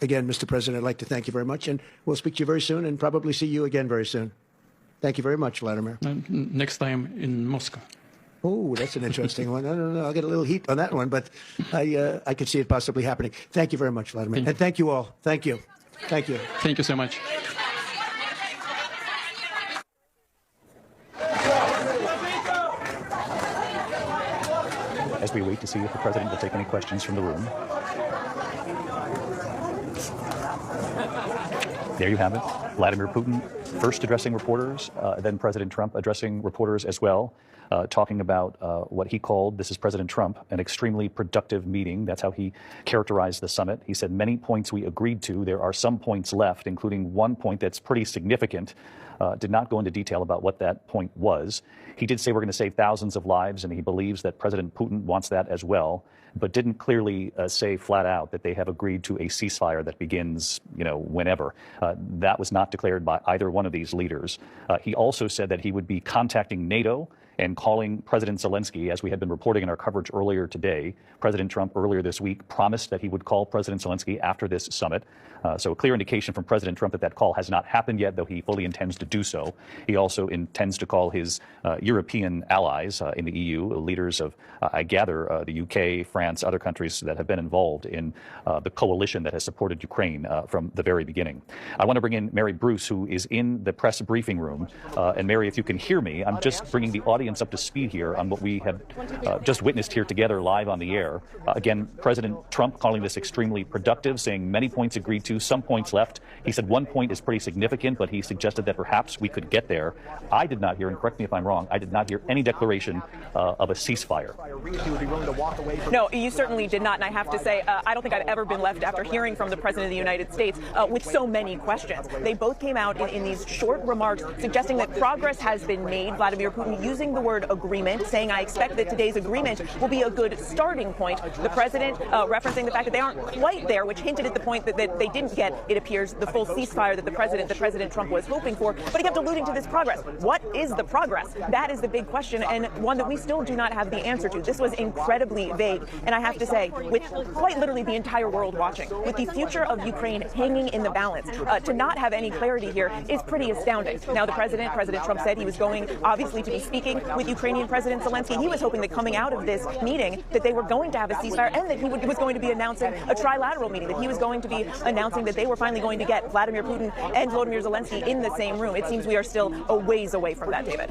Again, Mr. President, I'd like to thank you very much, and we'll speak to you very soon and probably see you again very soon. Thank you very much, Vladimir. Next time in Moscow. Oh, that's an interesting one. I don't know. I'll get a little heat on that one, but I could see it possibly happening. Thank you very much, Vladimir. And thank you all. Thank you. Thank you. Thank you so much. As we wait to see if the president will take any questions from the room. There you have it. Vladimir Putin first addressing reporters, then President Trump addressing reporters as well, talking about what he called, this is President Trump, an extremely productive meeting. That's how he characterized the summit. He said many points we agreed to. There are some points left, including one point that's pretty significant. Did not go into detail about what that point was. He did say we're going to save thousands of lives, and he believes that President Putin wants that as well, but didn't clearly say flat out that they have agreed to a ceasefire that begins, whenever. That was not declared by either one of these leaders. He also said that he would be contacting NATO and calling President Zelensky, as we had been reporting in our coverage earlier today. President Trump earlier this week promised that he would call President Zelensky after this summit. So a clear indication from President Trump that that call has not happened yet, though he fully intends to do so. He also intends to call his European allies in the EU, leaders of, I gather, the UK, France, other countries that have been involved in the coalition that has supported Ukraine from the very beginning. I want to bring in Mary Bruce, who is in the press briefing room. And Mary, if you can hear me, I'm just bringing the audience up to speed here on what we have just witnessed here together live on the air. Again, President Trump calling this extremely productive, saying many points agreed to, some points left. He said one point is pretty significant, but he suggested that perhaps we could get there. I did not hear, and correct me if I'm wrong, I did not hear any declaration of a ceasefire. No, you certainly did not, and I have to say, I don't think I've ever been left after hearing from the President of the United States with so many questions. They both came out in these short remarks suggesting that progress has been made. Vladimir Putin using the word agreement, saying, I expect that today's agreement will be a good starting point. The President referencing the fact that they aren't quite there, which hinted at the point that they didn't get, it appears, the full ceasefire that President Trump was hoping for, but he kept alluding to this progress. What is the progress? That is the big question, and one that we still do not have the answer to. This was incredibly vague, and I have to say, with quite literally the entire world watching, with the future of Ukraine hanging in the balance, to not have any clarity here is pretty astounding. Now, President Trump said he was going, obviously, to be speaking with Ukrainian President Zelensky. He was hoping that coming out of this meeting that they were going to have a ceasefire and that he was going to be announcing a trilateral meeting, that he was going to be announcing that they were finally going to get Vladimir Putin and Volodymyr Zelensky in the same room. It seems we are still a ways away from that, David.